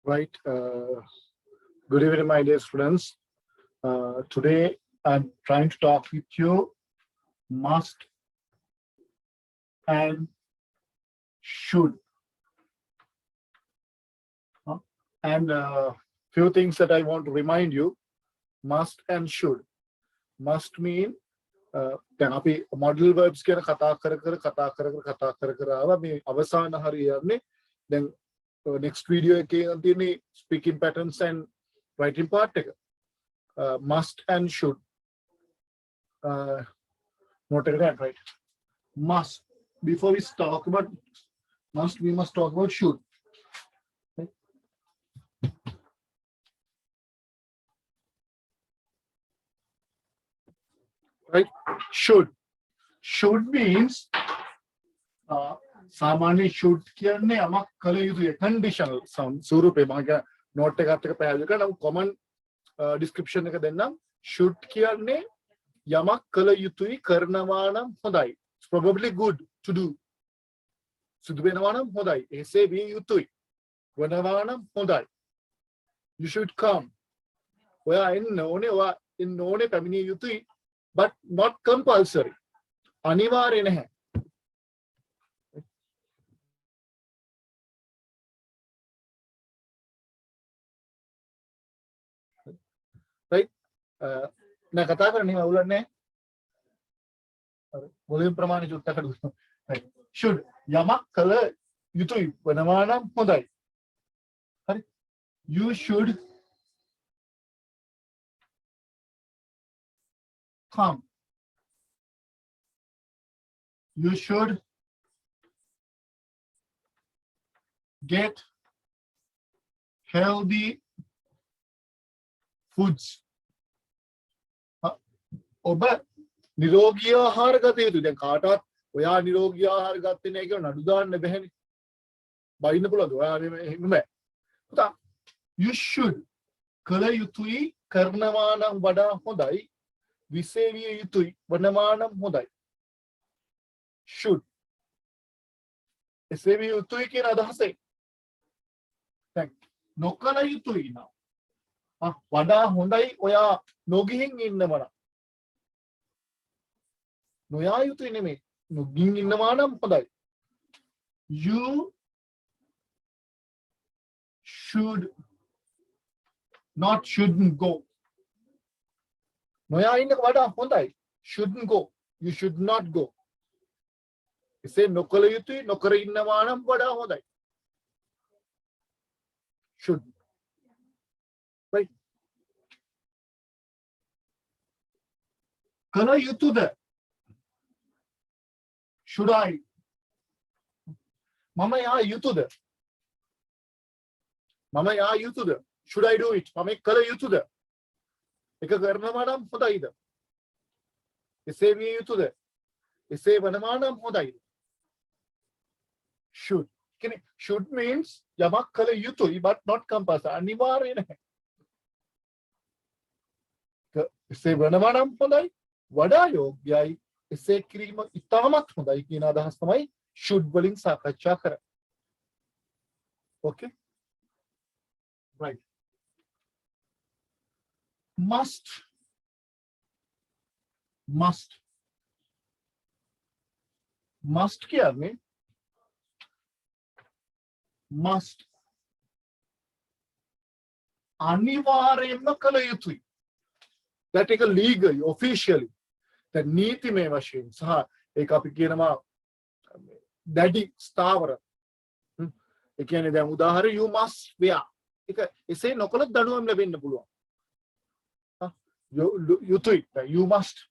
Right. Good evening, my dear students. Today I'm trying to talk with you must and should. And few things that I want to remind you. Must and should. Must mean දැන් අපි model verbs කියන කතා කර ආවා මේ අවසාන හරියන්නේ දැන් next video එකේ තියෙන්නේ speaking patterns and writing part එක must and should note it down, right? Must. Before we talk about must, we must talk about should. Right? Should means सामान्य should කියන්නේ යමක් කළ යුතුයි conditional sound ස්වරූපේ මම කියන note එකත් එක්ක පැහැදිලි කරලා common description එක දෙන්නම් should කියන්නේ යමක් කළ යුතුයි කරනවා නම් හොඳයි. It's probably good to do. සිදු වෙනවා නම් හොඳයි. එසේ විය යුතුයි. වෙනවා නම් හොඳයි. You should come. ඔයා එන්න ඕනේ පැමිණිය යුතුයි. But not compulsory. අනිවාර්ය නැහැ. Right? मैं कथा करनी मैं उलटने volume प्रमाणे चुट्टा कर दूँ. Right? Should යමක් කළ යුතුයි වෙනවා නම් හොඳයි. හරි? You should come. You should get healthy foods. ඔබ නිරෝගී ආහාර ගත යුතුයි. දැන් කාටවත් ඔයා නිරෝගී ආහාර ගත්තේ නැහැ කියලා නඩු දාන්න බැහැනේ. බයින්න පුළුවන්ද? ඔයා එහෙම බෑ. පුතා you should කළ යුතුයි කරනවා නම් වඩා හොඳයි. විසේවිය යුතුයි වනවා නම් හොඳයි. should එසේ විය යුතුයි කියන අදහසයි. දැන් නොකළ යුතුයි නම් වඩා හොඳයි ඔයා නොගිහින් ඉන්නවනම්. නොයා යුතුයි නෙමෙයි නොගිහින් ඉන්නවා නම් හොඳයි. You should not shouldn't go. නොයා ඉන්නක වඩා හොඳයි. shouldn't go. You should not go. එසේ නොකළ යුතුයි නොකර ඉන්නවා නම් වඩා හොඳයි. should. Right? කළ යුතුද? should I? මම යා යුතුද? මම යා යුතුද? should I do it? මම කළ යුතුද? එක කරනවා නම් හොඳයිද? එසේ විය යුතුද? එසේ වනවා නම් හොඳයිද? should. should means යමක් කළ යුතුයි but not compulsory. අනිවාර්ය නැහැ. එසේ වනවා නම් හොඳයි වඩා යෝග්‍යයි එසේ කිරීම ඉතාමත් හොඳයි කියන අදහස් තමයි should වලින් සාකච්ඡා කරන්නේ. Okay? Right. Must. Must කියන්නේ must අනිවාර්යයෙන්ම කළ යුතුයි. That is legally, officially. That නීතිමය වශයෙන් සහ ඒක අපි කියනවා දැඩි ස්ථාවර. ඒ කියන්නේ දැන් උදාහරණ you must wear. ඒක එසේ නොකළොත් දඬුවම් ලැබෙන්න පුළුවන්. යුතුයි. You must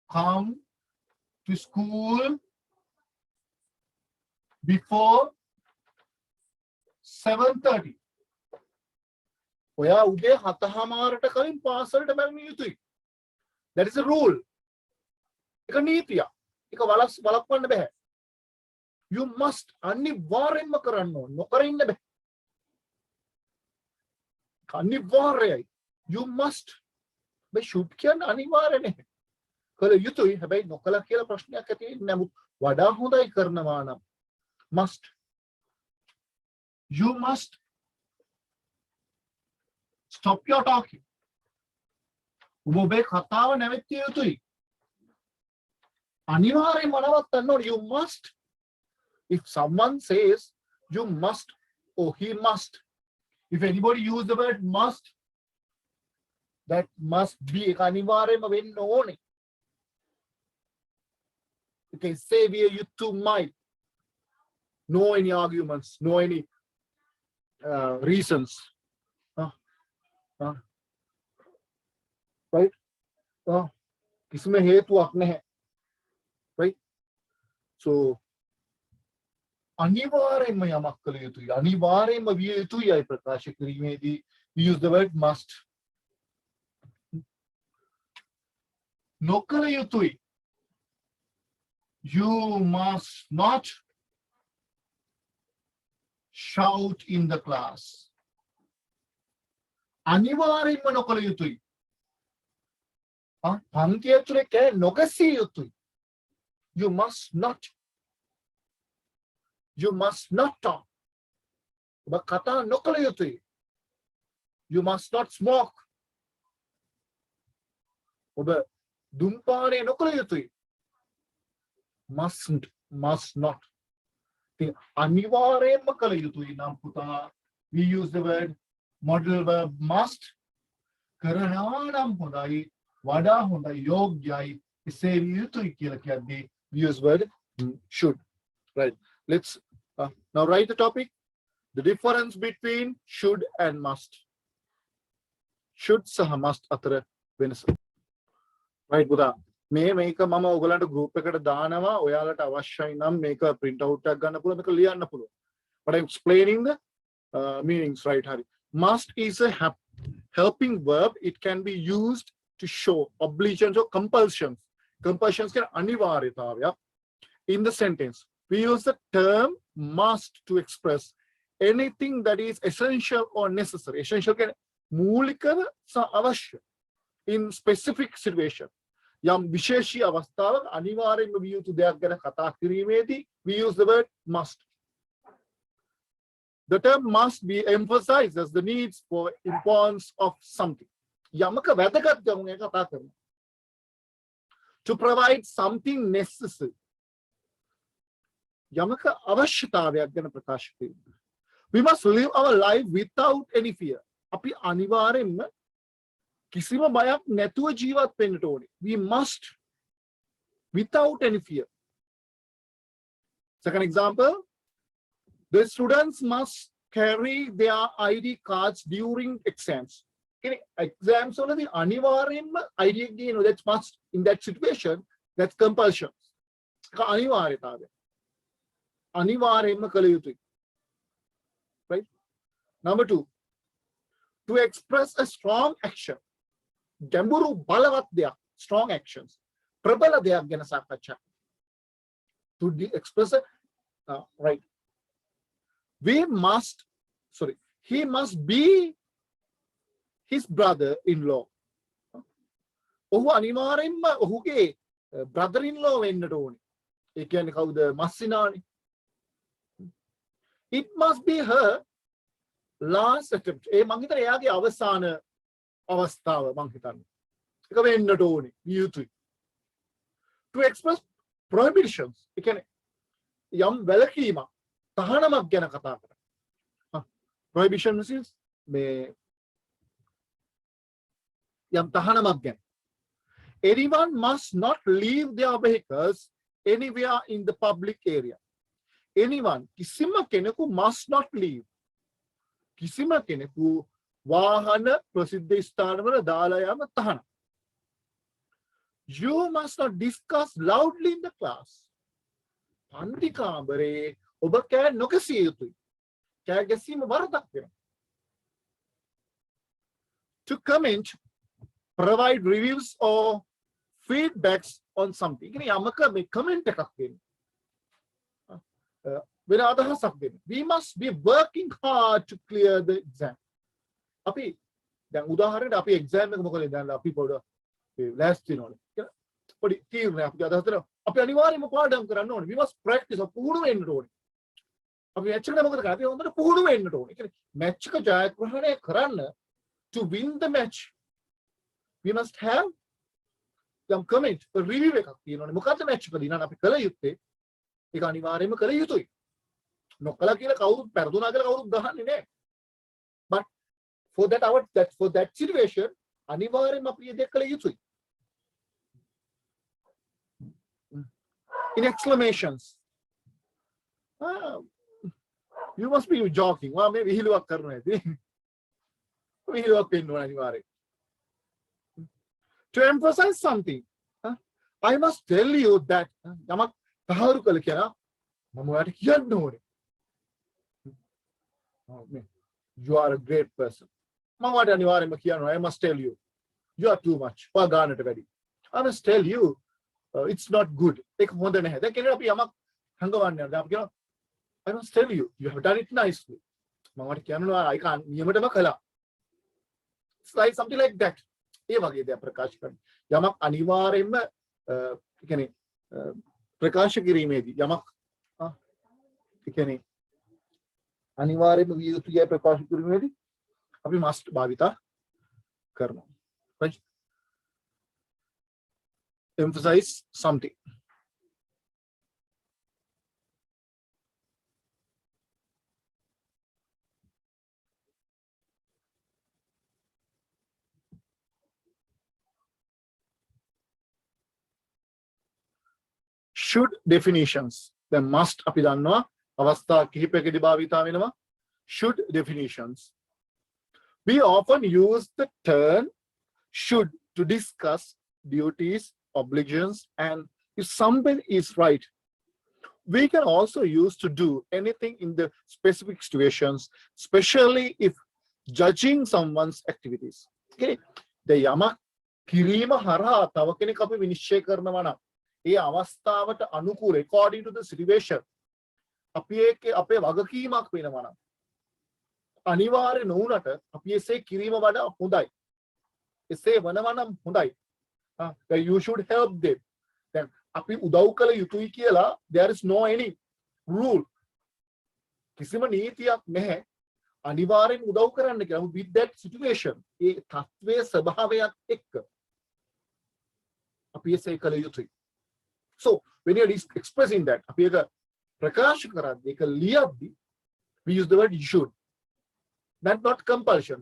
come to school before 7:30. ඔයා උදේ 7:00ට කලින් පාසලට පැමිණිය යුතුයි. That is a rule. ඒක නීතියක්. ඒක වළක්වන්න බෑ. You must අනිවාර්යෙන්ම කරන්න ඕන. නොකර ඉන්න බෑ. අනිවාර්යයි. You must. මේ should කියන්නේ අනිවාර්ය නැහැ. කළ යුතුයි හැබැයි නොකළ කියලා ප්‍රශ්නයක් ඇති වෙන්නේ නමුත් වඩා හොඳයි කරනවා නම් must you must stop your talking ඔබේ කතාව නැවැත්විය යුතුයි අනිවාර්යයෙන්ම නවත්තන්න ඕනේ you must if someone says you must or he must if anybody use the word must that must be එක අනිවාර්යයෙන්ම වෙන්න ඕනේ you can say we you two might no any arguments no any reasons right කිසිම හේතුවක් නැහැ right so අනිවාර්යයෙන්ම යමක් කළ යුතුයි අනිවාර්යයෙන්ම විය යුතුයි අය ප්‍රකාශ කිරීමේදී we use the word must නොකළ යුතුයි you must not shout in the class අනිවාර්යයෙන්ම නොකළ යුතුයි පන්ති ඇතුලේ කෑ නොගැසිය යුතුයි you must not talk ඔබ කතා නොකළ යුතුයි you must not smoke ඔබ දුම්පානය නොකළ යුතුයි must not අනිවාර්යයෙන්ම කළ යුතුයි නම් පුතා we use the word modal verb must කරනවා නම් හොඳයි වඩා හොඳයි යෝග්‍යයි එසේ විය යුතුයි කියලා කියද්දී we use word should right let's now write the topic the difference between should and must should සහ must අතර වෙනස right පුතා මේක මම ඔයගලන්ට group එකට දානවා ඔයාලට අවශ්‍යයි නම් මේක print out එකක් ගන්න පුළුවන් මේක ලියන්න පුළුවන් but I'm explaining the meanings right hari must is a helping verb it can be used to show obligations or compulsions can anivaryatavaya in the sentence we use the term must to express anything that is essential or necessary essential can moolikava sa avashya in specific situation යම් විශේෂී අවස්ථාවක අනිවාර්යයෙන්ම විය යුතු දෙයක් ගැන කතා කිරීමේදී we use the word must the term must be emphasizes the needs for importance of something යමක වැදගත් ගමන් එක කතා කරනවා to provide something necessary යමක අවශ්‍යතාවයක් ගැන ප්‍රකාශ කිරීම we must live our life without any fear අපි අනිවාර්යයෙන්ම කිසිම බයක් නැතුව ජීවත් වෙන්නට ඕනේ we must without any fear second example the students must carry their ID cards during exams exams වලදී අනිවාර්යයෙන්ම ID එක ගේනවා that's must in that situation that's compulsion ඒක අනිවාර්යතාවය අනිවාර්යයෙන්ම කළ යුතුයි right number 2 to express a strong action ගැඹුරු බලවත් දෙයක් strong actions ප්‍රබල දෙයක් ගැන සාකච්ඡා to express right he must be his brother-in-law ඔහු අනිවාර්යෙන්ම ඔහුගේ brother-in-law වෙන්නට ඕනේ ඒ කියන්නේ කවුද මස්සිනානේ it must be her last attempt ඒ මං හිතන්නේ එයාගේ අවසාන අවස්ථාව මං හිතන්නේ ඒක වෙන්නට ඕනේ යුතුයි to express prohibitions ඒ කියන්නේ යම් වැළකීමක් තහනමක් ගැන කතා කරා prohibitions is මේ යම් තහනමක් ගැන anyone must not leave their vehicles anywhere in the public area anyone කිසිම කෙනෙකු must not leave කිසිම කෙනෙකු වාහන ප්‍රසිද්ධ ස්ථානවල දාලා යාම තහනම් you must not discuss loudly in the class පන්ති කාමරේ ඔබ කෑ නොකසිය යුතුයි කෑ ගැසීම වරදක් වෙනවා to comment provide reviews or feedbacks on something කියන්නේ යමක මේ comment එකක් දෙන්න වෙන අදහසක් දෙන්න we must be working hard to clear the exam අපි දැන් උදාහරණයක් අපි exam එක මොකද දැන් අපි පොඩ ලෑස්ති වෙනවනේ පොඩි තීරණයක් අපි අදහස් කරනවා. අපි අනිවාර්යයෙන්ම පාඩම් කරන්න ඕනේ. we must practice පුහුණු වෙන්න ඕනේ. අපි මැච් එකට මොකද කරන්නේ? අපි හොඳට පුහුණු වෙන්න ඕනේ. ඒ කියන්නේ මැච් එක ජයග්‍රහණය කරන්න to win the match we must have some comment review එකක් තියෙනවානේ. මොකද්ද මැච් එකදී නම් අපි කළ යුත්තේ? ඒක අනිවාර්යයෙන්ම කළ යුතුයි. නොකලා කියලා කවුරුත් පෙරදුනා කියලා කවුරුත් ගහන්නේ නැහැ. but for that situation අනිවාර්යයෙන්ම අපි ඒක කළ යුතුයි. in exclamations you must be joking. මේ විහිළුවක් කරනවා ඇති. විහිළුවක් වෙන්න ඕන අනිවාර්යයෙන්. to emphasize something I must tell you that යමක් තහවුරු කළ කියලා මම ඔයාලට කියන්න ඕනේ. you are a great person. මම ඔයාලට අනිවාර්යයෙන්ම කියනවා. I must tell you you are too much. ඔයා ගන්නට වැඩි. I must tell you it's not good. ඒක හොඳ නැහැ. දැන් කෙනෙක් අපි යමක් හංගවන්න යනවා. අපි කියනවා I must tell you you have done it nicely. මම ඔයාලට කියනවා ඒක නියමටම කළා. it's like something like that. ඒ වගේ දෙයක් ප්‍රකාශ කරන්න. යමක් අනිවාර්යයෙන්ම කියන්නේ ප්‍රකාශ කිරීමේදී යමක් ඒ කියන්නේ අනිවාර්යයෙන්ම විය යුතුයි ප්‍රකාශ කිරීමේදී අපි must භාවිතා කරනවා. right? emphasize something. should definitions then must අපි දන්නවා අවස්ථා කිහිපයකදී භාවිතා වෙනවා should definitions. we often use the term should to discuss duties, obligations, and if somebody is right. We can also use to do anything in the specific situations, especially if judging someone's activities. Okay, the yama kirima hara තව කෙනෙක් අපි විනිශ්චය කරනවා නම් ඒ අවස්ථාවට අනුකූල according to the situation අපි ඒකේ අපේ වගකීමක් වෙනවා නම් අනිවාර්ය නොවුනට අපි එසේ කිරීම වඩා හොඳයි. එසේ වනවා නම් හොඳයි. you should help them. දැන් අපි උදව් කළ යුතුයි කියලා there is no any rule. කිසිම නීතියක් නැහැ. අනිවාර්යෙන් උදව් කරන්න කියලා with that situation. ඒ තත්ත්වයේ ස්වභාවයත් එක්ක අපි එසේ කළ යුතුයි. So when you are expressing that අපි එක ප්‍රකාශ කරද්දී ඒක ලියද්දී we use the word you should. That not compulsion.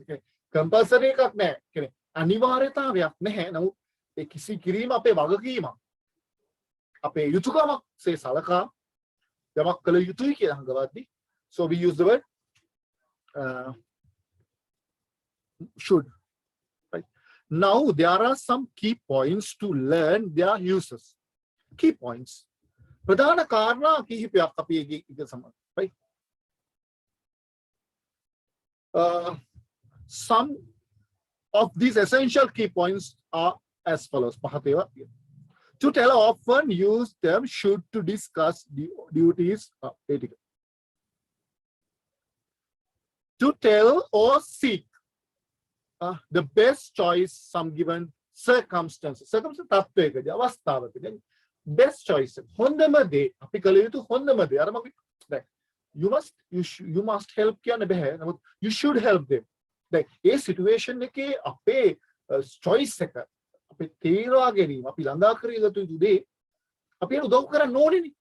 compulsory එකක් නැහැ. කියන්නේ අනිවාර්යතාවයක් නැහැ. නමුත් ඒ කිසි කිරීම අපේ වගකීමක්. අපේ යුතුයකමක් සේ සලකා යමක් කළ යුතුයි කියලා හංගවද්දී so we use the word should. Right? Now there are some key points to learn their uses. Key points. ප්‍රධාන කාරණා කිහිපයක් අපි ඒක සමග. Right? Some of these essential key points are as follows. To tell often use them should to discuss the duties of etiquette. To tell or seek the best choice some given circumstances. Circumstances අවස්ථාවකදී best choice. හොඳම දේ අපි කළ යුතු හොඳම දේ. අර මම you must help කියන්න බෑ. නමුත් you should help them. දැන් ඒ සිටුේෂන් එකේ අපේ choice එක අපි තීරවා ගැනීම අපි ළඟා කර යුතු දේ අපි උදව් කරන්න ඕනේනේ.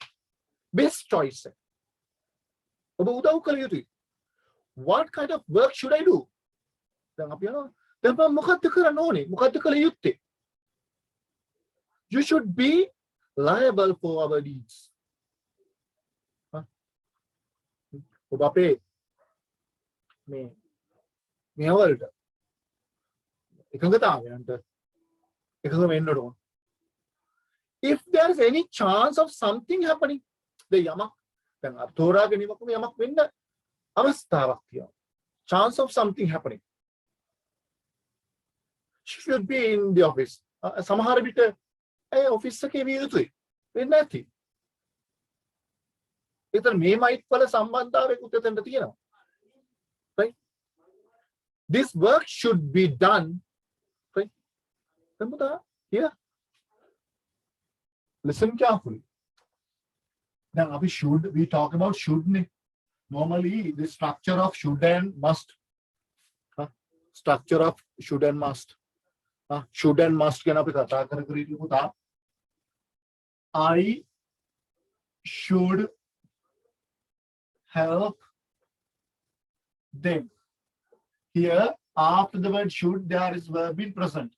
best choice එක. ඔබ උදව් කළ යුතුයි. what kind of work should I do? දැන් අපි යනවා. දැන් මම මොකක්ද කරන්න ඕනේ? මොකක්ද කළ යුත්තේ? You should be liable for our deeds. ඔබ අපේ මේවලට එකඟතාවයන්ට එකඟ වෙන්න ඕන. If there is any chance of something happening, යමක් දැන් තෝරා ගැනීමක් යමක් වෙන්න අවස්ථාවක් තියෙනවා. Chance of something happening. She should be in the office. සමහර විට ඔෆිස් එකේ විය යුතුයි. වෙන්නේ නැති. ඒතර මේ මයිත් වල සම්බන්ධතාවයකුත් එතනට තියෙනවා. Right? This work should be done. Right? Here. Listen carefully. Now, we talk about should. Normally, the structure of should and must. Structure of should and must. Should and must can I should help them. Here, after the word should, there is verb in present.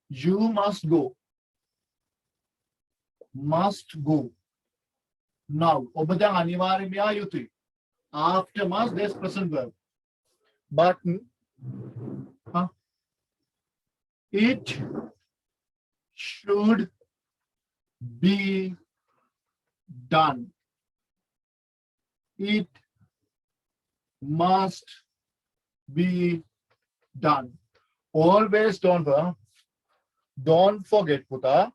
You must go. Must go. Now, after must, there's present verb. But it should be done. It must be done. Always don't forget, Puta.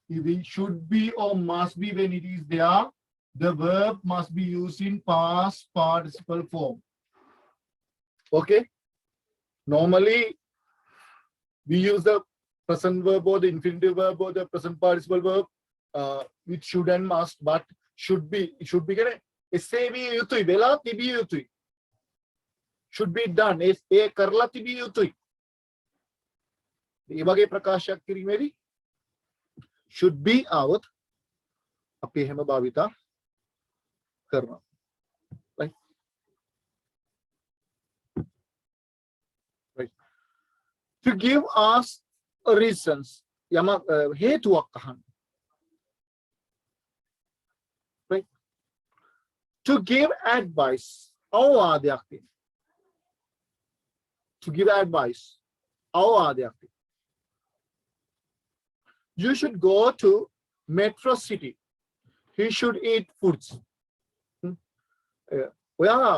If it should be or must be when it is there, the verb must be used in past participle form. Okay? Normally, we use the present verb or the infinitive verb or the present participle verb with should and must, but should be should be should be done. Should be out. Right? Right. To give us reasons. Right? To give advice. To give advice. You should go to Metro City. He should eat foods.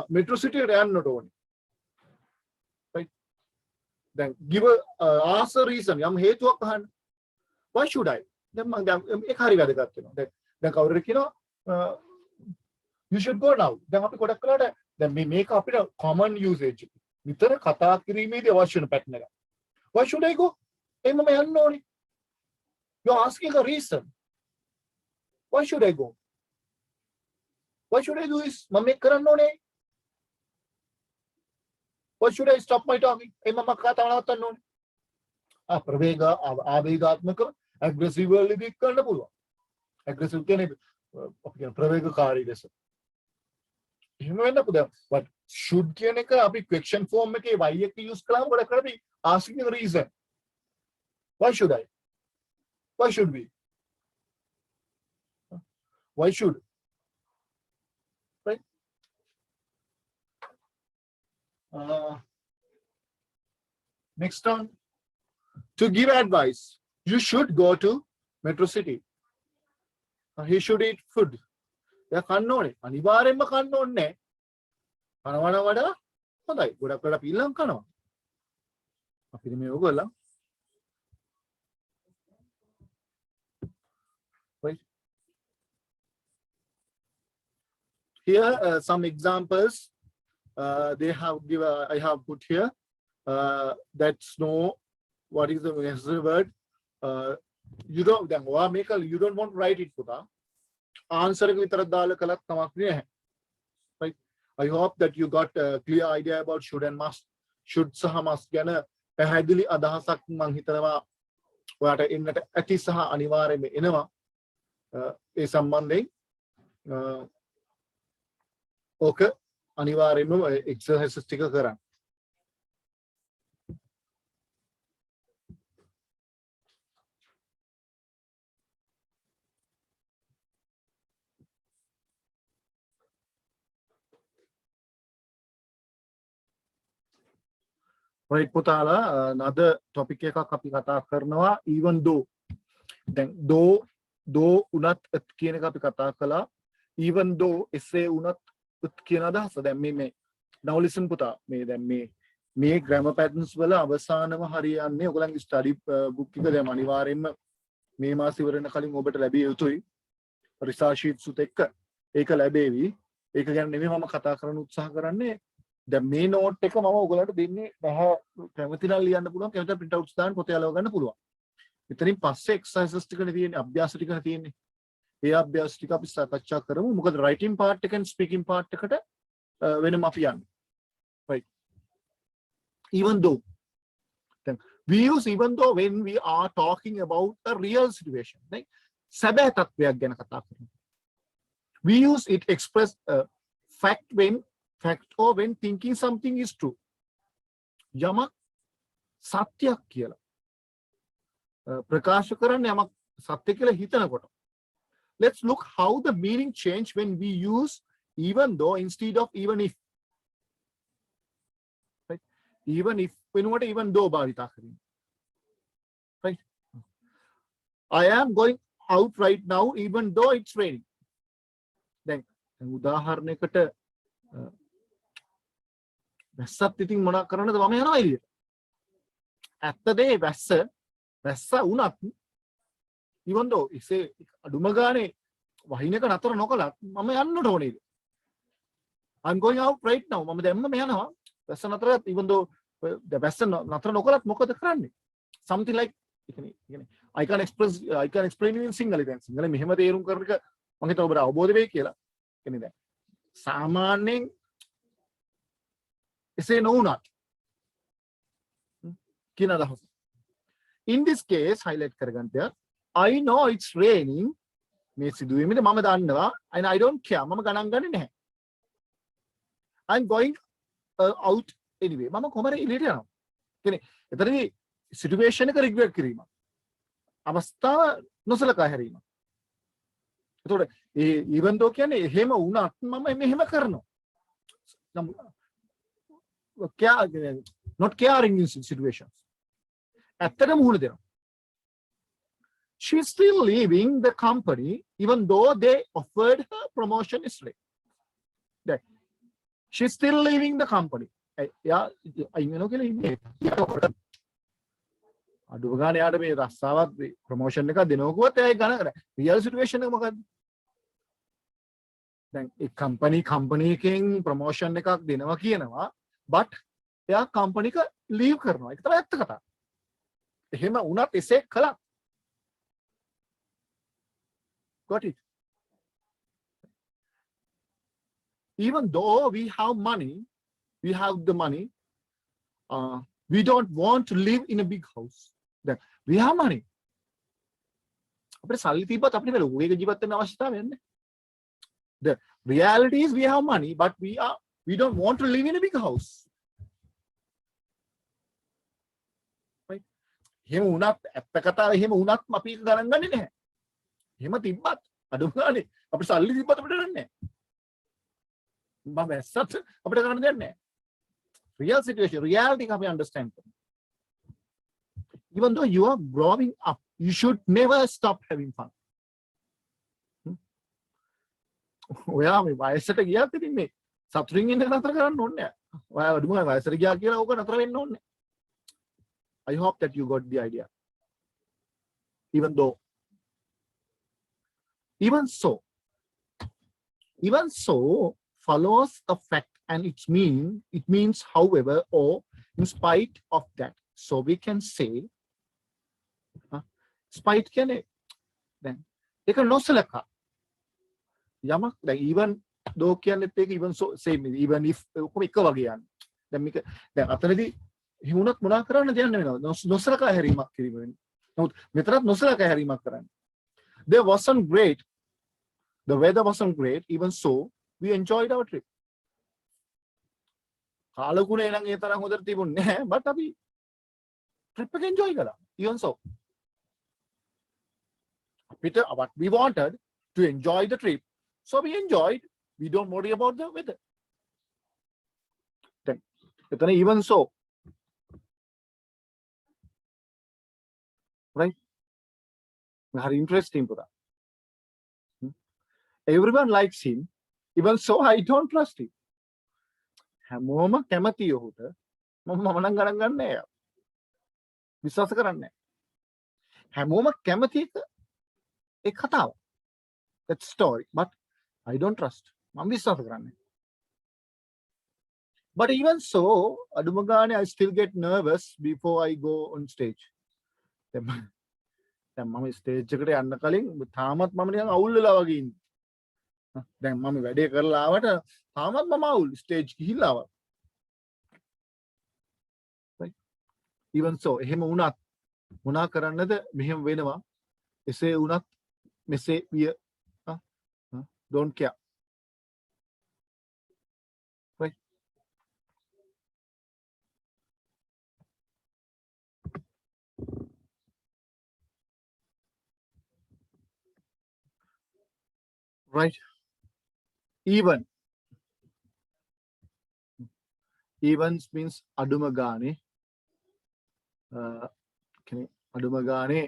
Metro City not only. Right? Then give ask a reason. Why should I? Then you should go now. Then we make up a common usage. Why should I go? You're asking a reason. Why should I go? Why should I do this? Why should I stop my talking? Aggressive aggressive but should question form use asking a reason. Why should I? Why should we? Why should? Right? Next one. To give advice, you should go to Metro City. He should eat food. They can't know it. Anivaremma can't know it. Kanawana vada. Hodai. Godak kada pilang kanawa. Api me ugo lang. Right. Here some examples. They have given. I have put here. That's no. What is the necessary word? You don't. Then you don't want to write it, Puta. Answer right. I hope that you got a clear idea about should and must. Should saha must gana pahadili adahasak mang hitanawa wata innata ati saha aniwareme enawa e sambandhen oka aniwareme exercises tika karan. Right, Putala, another topic even though. Then though unat at kala, even though essay unat ut kinada, so then me. Now listen, Puta, me grammar patterns vela avasana hari and me study book the manivarim me masiver and calling over labi utui research sheet sutek eka labevi eka name mama katakaranu sakarane. The main note take a mama go to the Kamatina and Puna, print out stand, Potala and Pulua. මෙතනින් පස්සේ exercises ටිකනේ තියෙන්නේ අභ්‍යාස ටිකනේ තියෙන්නේ. ඒ අභ්‍යාස ටික අපි සාකච්ඡා කරමු. මොකද writing part එක and speaking part එකට වෙනම අපි යන්නේ. Right. Even though then we use even though when we are talking about a real situation. Right? සැබෑ තත්වයක් ගැන කතා කරනවා. We use it express fact or when thinking something is true. යමක් සත්‍යයක් කියලා ප්‍රකාශ කරන්න යමක් සත්‍ය කියලා හිතනකොට. Let's look how the meaning change when we use even though instead of even if. Right? Even if වෙනුවට even though භාවිතා කරන්නේ. Right? I am going out right now even though it's raining. දැන් උදාහරණයකට වැස්සත් ඉතින් මොනා කරන්නද මම යනවා එළියට. ඇත්තද ඒ වැස්ස වුණත් even though ඉසේ අඩුම ගානේ වහින එක නතර නොකලත් මම යන්නට ඕනේ. I'm going out right now. මම දැම්ම යනවා. වැස්ස නතරත් even though වැස්ස නතර නොකලත් මොකද කරන්නේ? Something like I can explain you in Sinhala. දැන් සිංහලෙන් මෙහෙම තේරුම් කරන එක මම හිතුවා ඔබට අවබෝධ වෙයි කියලා. කියන්නේ දැන් සාමාන්‍යයෙන් එසේ නොවුණත් කියන අදහස. In this case highlight කරගන්න තියා I know it's raining මේ සිදුවීමේදී මම දන්නවා and I don't care මම ගණන් ගන්නේ නැහැ. I'm going out anyway මම කොහමද එළියට යනවා. කියන්නේ එතනදී සිටුේෂන් එක රිග්‍රෙට් කිරීම. අවස්ථාව නොසලකා හැරීම. එතකොට ඒ even though කියන්නේ එහෙම වුණත් මම මෙහෙම කරනවා. Not caring in situations. ඇත්තටම මුහුණ දෙනවා. She's still leaving the company even though they offered her promotion yesterday. She's still leaving the company. අඩුව ගානේ යාට මේ රස්සාවත් ප්‍රොමෝෂන් එකක් දෙනවා කිව්වත් එයා ගණන් කරන්නේ. රියල් සිටුේෂන් එක මොකද්ද? දැන් ඒ කම්පැනි එකෙන් ප්‍රොමෝෂන් එකක් දෙනවා කියනවා but එයා කම්පැනි එක ලීව් කරනවා. ඒක තමයි ඇත්ත කතාව. එහෙම වුණත් එසේ කළා. Got it? Even though we have the money, we don't want to live in a big house. Then we have money. අපේ සල්ලි තිබ්බත් අපිට මේ ලෝකයක ජීවත් වෙන්න අවශ්‍යතාවයක් නැහැ. The reality is we have money, but we don't want to live in a big house. Right? එහෙම වුණත් ඇත්ත කතාව එහෙම වුණත් අපි ඒක ගණන් ගන්නේ නැහැ. එහෙම තිබ්බත් අඩුම ගානේ අපිට සල්ලි තිබ්බත් අපිට කරන්නේ නැහැ. මම ඇස්සත් අපිට කරන්න දෙයක් නැහැ. Real situation, reality can be understand. Even though you are growing up, you should never stop having fun. ඔයා මේ වයසට ගියත් ඉතින් මේ සතුටින් ඉන්න එක නතර කරන්න ඕනේ නැහැ. ඔයා අඩුම ගානේ වයසට ගියා කියලා ඕක නතර වෙන්න ඕනේ. I hope that you got the idea. Even so follows a fact and it means however or in spite of that. So we can say spite කියන්නේ දැන් ඒක නොසලකා යමක් දැන් even though කියන්නේත් ඒක even so same even if ඔක්කොම එක වගේ යන්නේ. දැන් මේක දැන් අතරදී හිමුණත් මොනා කරන්න දෙයක් නෙවෙයි. නොසලකා හැරීමක් කිරීම වෙන්නේ. නමුත් මෙතරම් නොසලකා හැරීමක් කරන්නේ. The weather wasn't great, even so we enjoyed our trip. කාලකුණ එනං ඒ තරම් හොඳට තිබුණේ නැහැ but අපි trip එක enjoy කළා. Even so අපිට what we wanted to enjoy the trip, so we enjoyed. We don't worry about the weather. Then එතන even so right? Very interesting පුතා. Everyone likes him, even so I don't trust him. හැමෝම කැමති ඔහුට මම නම් ගණන් ගන්න නෑ. විශ්වාස කරන්නේ නෑ. හැමෝම කැමති එක කතාව. That story, but I don't trust. මම විශ්වාස කරන්නේ. But even so, අඩුම ගානේ I still get nervous before I go on stage. දැන් මම ස්ටේජ් එකට යන්න කලින් තාමත් මම නිකන් අවුල් වෙලා වගේ ඉන්නේ. දැන් මම වැඩේ කරලා ආවට තාමත් මම අවුල් ස්ටේජ් ගිහිල්ලා ආවා. right even so එහෙම වුණත් මොනා කරන්නද මෙහෙම වෙනවා. එසේ වුණත් මෙසේ විය don't care. right right even evens means aduma gane aduma gane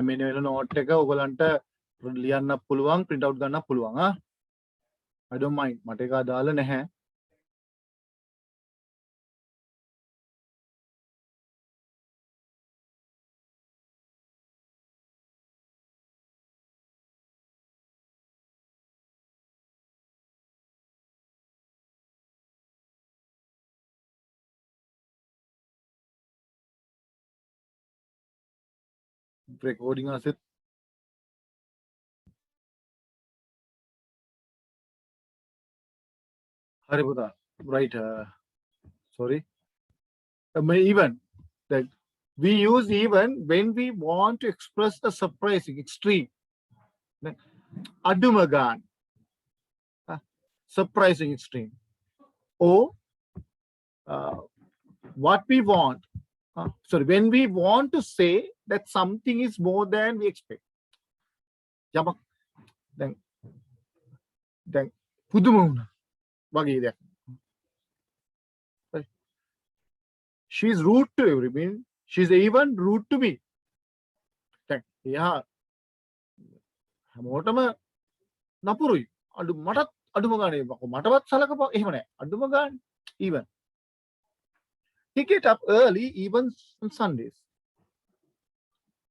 මෙන්න වෙන නෝට් එක ඔයගලන්ට ලියන්න පුළුවන් print out ගන්න පුළුවන් I don't mind මට ඒක අදාළ නැහැ. recording අසෙත් හරි පුතා right sorry even that we use even when we want to express a surprising extreme aduma gane surprising extreme or what we want sorry when we want to say that something is more than we expect යමක් දැන් පුදුම වුණා වගේ දෙයක්. she is rude to everyone. she is even rude to me. දැන් එයා හැමෝටම නපුරුයි. මටත් අඩුම ගානේ මටවත් සලකපුවා එහෙම නැහැ. අඩුම ගානේ even he get up early even on Sundays.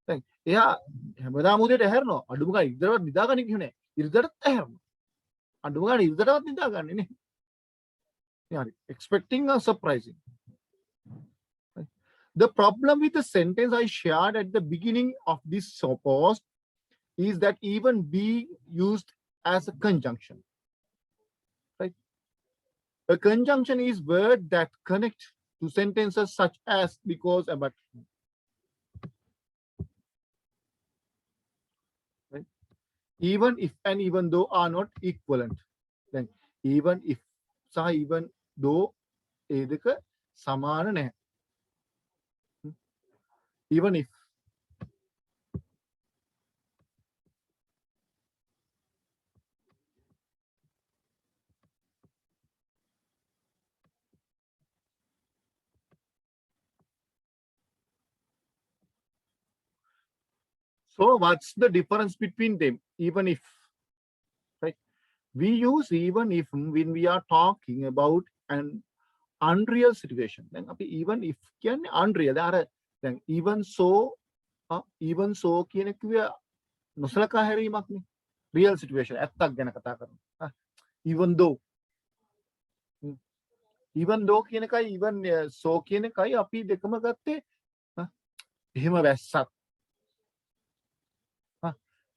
දැන් එයා හැමදාම උදේට ඇහැරෙනවා. අඩුම ගානේ ඉදරවත් නිදාගන්නේ කිව්වේ නැහැ. ඉරිදටත් ඇහැරෙනවා. අඩුම ගානේ ඉරිදටවත් නිදාගන්නේ නේ. Yeah, expecting or surprising. The problem with the sentence I shared at the beginning of this post is that even being used as a conjunction. Right? A conjunction is word that connect to sentences such as because but. Right? Even if and even though are not equivalent. Then even if සහ even though ඒ දෙක සමාන නැහැ. even if so what's the difference between them? Even if right we use even if when we are talking about an unreal situation. Then even if can unreal then even so කියන කිව්වේ නොසලකා හැරීමක් නේ. real situation ඇත්තක් ගැන කතා කරනවා. even though කියන එකයි even so කියන එකයි අපි දෙකම ගත්තේ එහෙම වැස්සක්.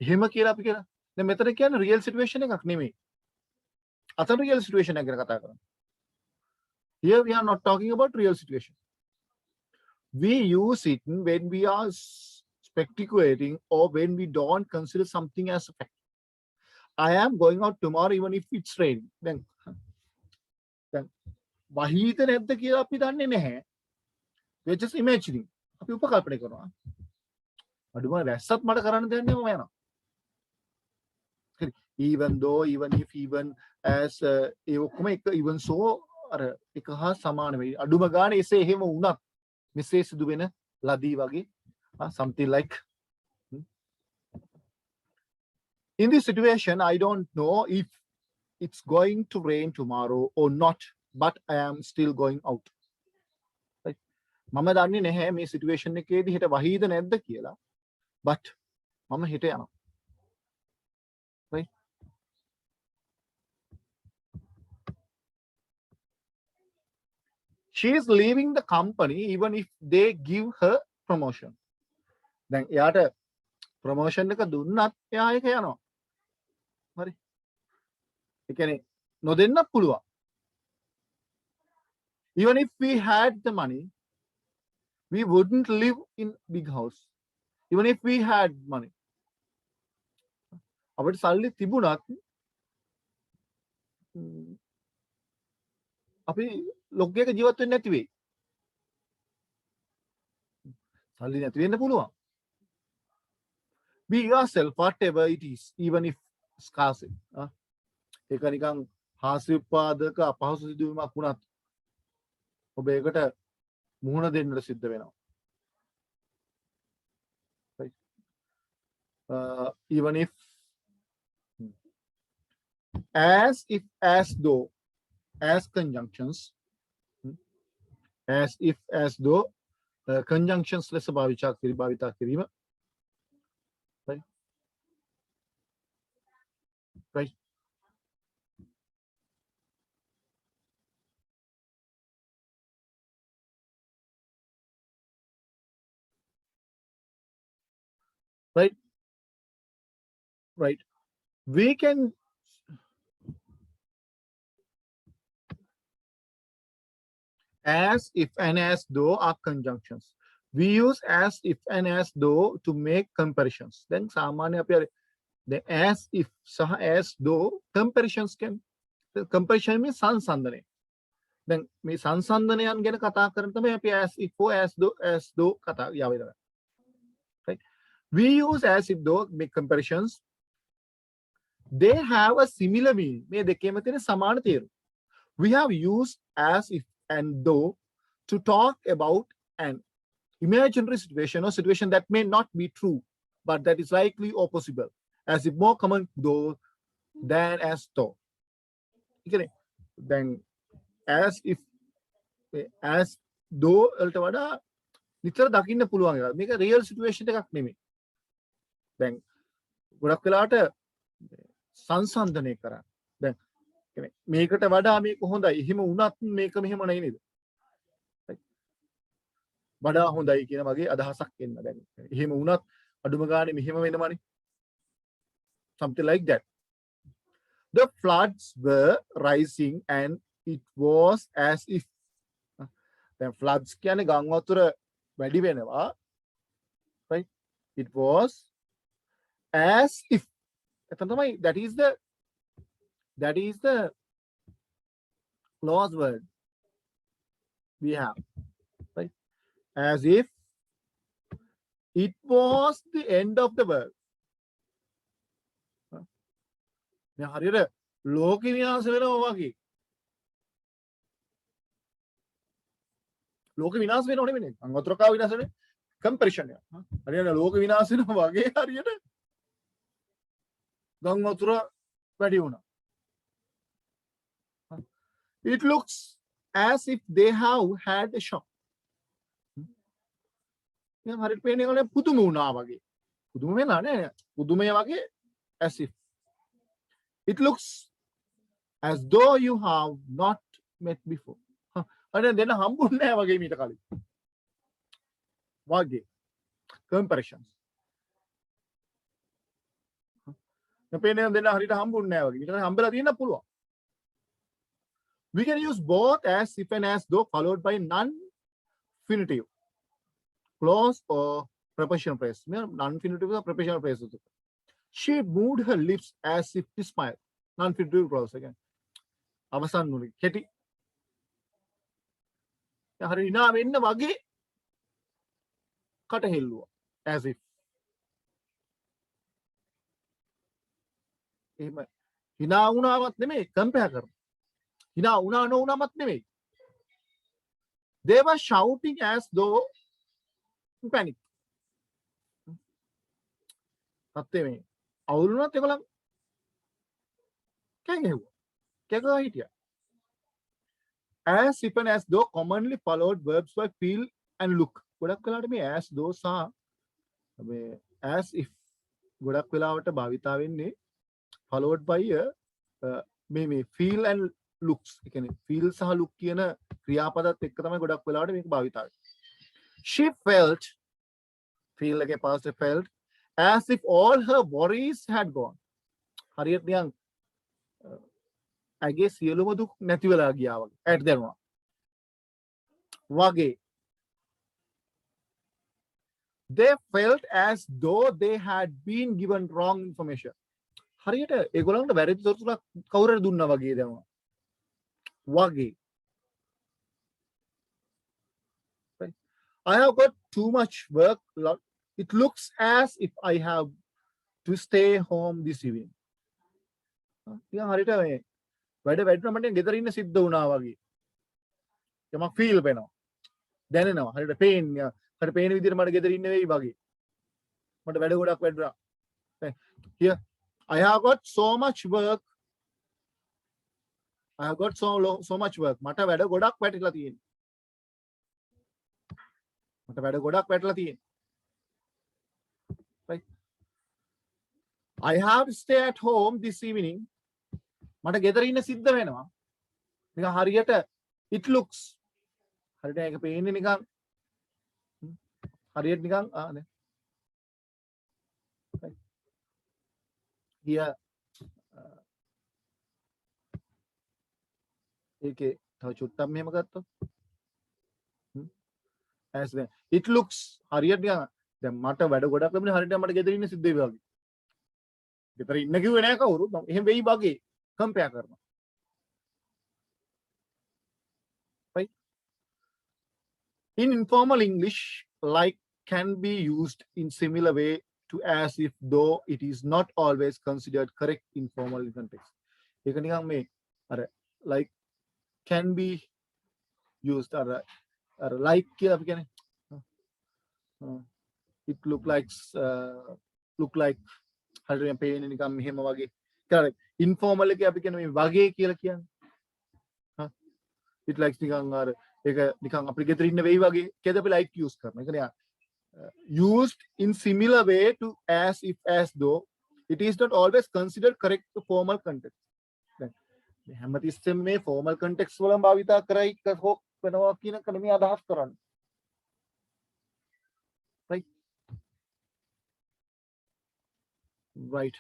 එහෙම කියලා අපි කියලා. දැන් මෙතන කියන්නේ real situation එකක් නෙමෙයි. අතන real situation එක ගැන කතා කරනවා. Here we are not talking about real situation. We use it when we are speculating or when we don't consider something as a fact. I am going out tomorrow even if it's raining. Then වහීද නැද්ද කියලා අපි දන්නේ නැහැ. We are just imagining. අපි උපකල්පනය කරනවා. අඩුම වැස්සත් මට කරන්න දෙයක් නෑ මම යනවා. even though even if even as ඒ ඔක්කොම එක even so අර එක හා සමාන වෙයි. අඩුම ගානේ එසේ එහෙම වුණත් මෙසේ සිදු වෙන ලදී වගේ something like in this situation I don't know if it's going to rain tomorrow or not but I am still going out. right මම දන්නේ නැහැ මේ සිටුේෂන් එකේදී හෙට වහීද නැද්ද කියලා but මම හෙට යනවා. she is leaving the company even if they give her promotion. දැන් එයාට ප්‍රොමෝෂන් එක දුන්නත් එයා ඒක යනවා. හරි. ඒ කියන්නේ නොදෙන්නත් පුළුවන්. Even if we had the money, we wouldn't live in big house. Even if we had money. අපිට සල්ලි තිබුණත් අපි ලොග්ගයක ජීවත් වෙන්නේ නැති වෙයි. සල්ලි නැති වෙන්න පුළුවන්. Be yourself, whatever it is, even if scarcity. ඒක නිකන් හාස්‍යෝපාදක අපහසු සිදුවීමක් වුණත් ඔබ ඒකට මුහුණ දෙන්නට සිද්ධ වෙනවා. Right? Even if, as though, as conjunctions, as if, as though, conjunctions ලෙස භාවිතා කිරීම. Right? Right? Right? Right. We can as, if, and as though are conjunctions. We use as, if, and as though to make comparisons. Then සාමාන්‍ය අපි the as, if, සහ as though comparisons can, comparison means සංසන්දනය. දැන් මේ සංසන්දනයන් ගැන කතා කරන තමයි අපි as, if, as though කතා යවෙනවා. Right? We use as, if, though make comparisons. They have a similar meaning. මේ දෙකේම තියෙන සමාන තේරුම. We have used as, if, and though to talk about an imaginary situation or situation that may not be true, but that is likely or possible, as if more common though than as though. Then as, if, as though වලට වඩා නිතර දකින්න පුළුවන් එකක්. මේක real situation එකක් නෙමෙයි. දැන් ගොඩක් වෙලාවට සංසන්දනය කරා. දැන් මේකට වඩා මේක හොඳයි. එහෙම වුණත් මේක මෙහෙම නෙයි නේද? වඩා හොඳයි කියන වගේ අදහසක් එන්න දැන්. එහෙම වුණත් අඩුම ගානේ මෙහෙම වෙනවනේ. Something like that. The floods were rising and it was as if. දැන් floods කියන්නේ ගම් වතුර වැඩි වෙනවා. Right? It was as if. එතන තමයි that is the clause word we have. Right? As if it was the end of the world. මේ හරියට ලෝකෙ විනාශ වෙනවා වගේ. ලෝකෙ විනාශ වෙනව නෙමෙයි. අංගොතරකා විනාශ වෙන්නේ comparison එක. හරියට ලෝකෙ විනාශ වෙනවා වගේ හරියට ගම් වතුර වැඩි වුණා. It looks as if they have had a shock. දැන් හරියට පේන්නේ කලේ පුදුම වුණා වගේ. පුදුම වෙලා නෑ. පුදුමය වගේ as if. It looks as though you have not met before. අනේ දෙන්න හම්බුන්නේ නැහැ වගේ මීට කලින්. වගේ. Comparisons. පේන්නේ දෙන්න හරියට හම්බුන්නේ නැහැ වගේ. මීට කලින් හම්බෙලා තියෙන්න පුළුවන්. We can use both as, if, and as though followed by non-infinitive clause or prepositional phrase. Non-infinitive or prepositional phrase. She moved her lips as if to smile. Non-infinitive clause again. අවසන් නුනේ කෙටි. හරි hina වෙන්න වගේ කට හෙල්ලුවා. As if. එහෙම hina වුණාවත් නෙමෙයි compare කරමු. hina වුණා නොවුණාමත් නෙමෙයි. They were shouting as though in panic. තත්ත්වය මේ අවුරුණත් ඒගොල්ලන් කෑගහුවා. කෑගහුවා හිටියා. As, if, and as though commonly followed verbs by feel and look. ගොඩක් වෙලාවට මේ as though සහ මේ as if ගොඩක් වෙලාවට භාවිතා වෙන්නේ followed by මේ feel and looks ඒ කියන්නේ feel සහ look කියන ක්‍රියාපදත් එක්ක තමයි ගොඩක් වෙලාවට මේක භාවිතා වෙන්නේ. She felt feel එකේ past felt as if all her worries had gone. හරියට නිකන් ඇගේ සියලුම දුක් නැති වෙලා ගියා වගේ. ඇට දැනුණා. වගේ. They felt as though they had been given wrong information. හරියට ඒගොල්ලන්ට වැරදි තොරතුරක් කවුරු හරි දුන්නා වගේ දැනුණා. වගේ. I have got too much work. It looks as if I have to stay home this evening. නිකන් හරියට මේ වැඩ වැඩිම මට ගෙදර ඉන්න සිද්ධ වුණා වගේ. යමක් ෆීල් වෙනවා. දැනෙනවා. හරියට පේන් හරියට පේන විදිහට මට ගෙදර ඉන්න වෙයි වගේ. මට වැඩ ගොඩක් වැඩිලා. Here I have got so much work. I have got so much work. මට වැඩ ගොඩක් වැටිලා තියෙනවා. මට වැඩ ගොඩක් වැටලා තියෙනවා. Right? I have to stay at home this evening. මට ගෙදර ඉන්න සිද්ධ වෙනවා. නිකන් හරියට it looks හරියට ඒක පේන්නේ නිකන් හරියට නිකන් here ඒකේ තව චුට්ටක් මෙහෙම ගත්තොත් as well it looks හරියට නිකන් දැන් මට වැඩ ගොඩක් ලැබුණේ හරියට මට ගෙදර ඉන්න සිද්ධ වෙයි වගේ. ගෙදර ඉන්න කිව්වේ නෑ කවුරුත්. එහෙම වෙයි වගේ compare කරනවා. Right? In informal English, like can be used in similar way to as if though it is not always considered correct in formal context. ඒක නිකන් මේ අර like can be used අර like කියලා අපි කියන්නේ it look like හරියට පේන්නේ නිකන් මෙහෙම වගේ. correct informal එකේ අපි කියන්නේ මේ වගේ කියලා කියන්නේ. it likes නිකන් අර ඒක නිකන් අපි ගෙදර ඉන්න වෙයි වගේ කේද අපි like use කරනවා. ඒ කියන්නේ used in similar way to as if as though it is not always considered correct to formal context. දැන් මේ හැමතිස්සෙම මේ formal context වලින් භාවිතා කරයි හොක් වෙනවා කියන එක නෙමෙයි අදහස් කරන්නේ. right right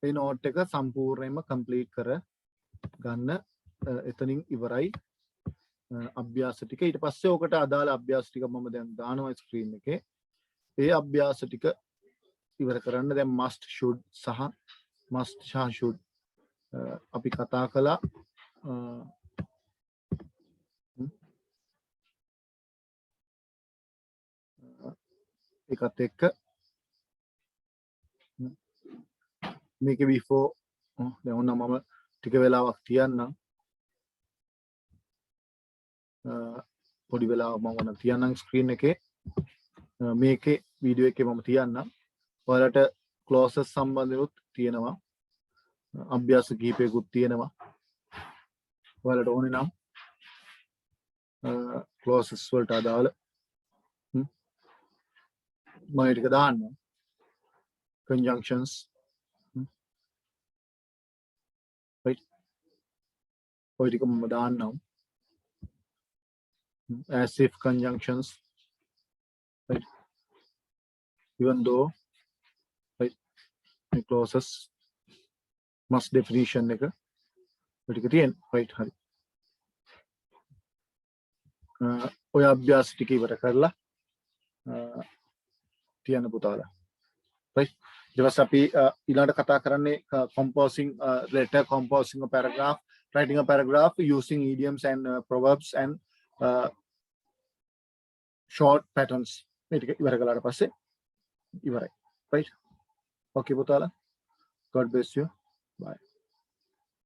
මේ note එක සම්පූර්ණයෙන්ම complete කර ගන්න එතනින් ඉවරයි අභ්‍යාස ටික. ඊට පස්සේ ඔකට අදාළ අභ්‍යාස ටික මම දැන් දානවා ස්ක්‍රීන් එකේ. ඒ අභ්‍යාස ටික ඉවර කරන්න දැන් must should should අපි කතා කළා. ඒකත් එක්ක මේකේ before දැන් ඔන්න මම ටික වෙලාවක් තියන්නම්. පොඩි වෙලාවක් මම ඔන්න තියන්නම් ස්ක්‍රීන් එකේ. මේකේ වීඩියෝ එකේ මම තියන්නම්. ඔයාලට ක්ලෝසස් සම්බන්ධනොත් තියෙනවා. අභ්‍යාස කිහිපයකුත් තියෙනවා. ඔයාලට ඕනේ නම් ක්ලෝසස් වලට අදාළ මම ටික දාන්නම්. conjunctions right ඔය ටික මම දාන්නම්. as if conjunctions right even though right clauses must definition එක ඔය ටික තියෙන right හරි. ඔය අභ්‍යාස ටික ඉවර කරලා තියන්න පුතාලා right ඊට පස්සේ අපි ඊළඟට කතා කරන්නේ composing letter, composing a paragraph, writing a paragraph using idioms and proverbs and short patterns. මේ ටික ඉවර කළාට පස්සේ ඉවරයි right okay පුතාලා god bless you bye.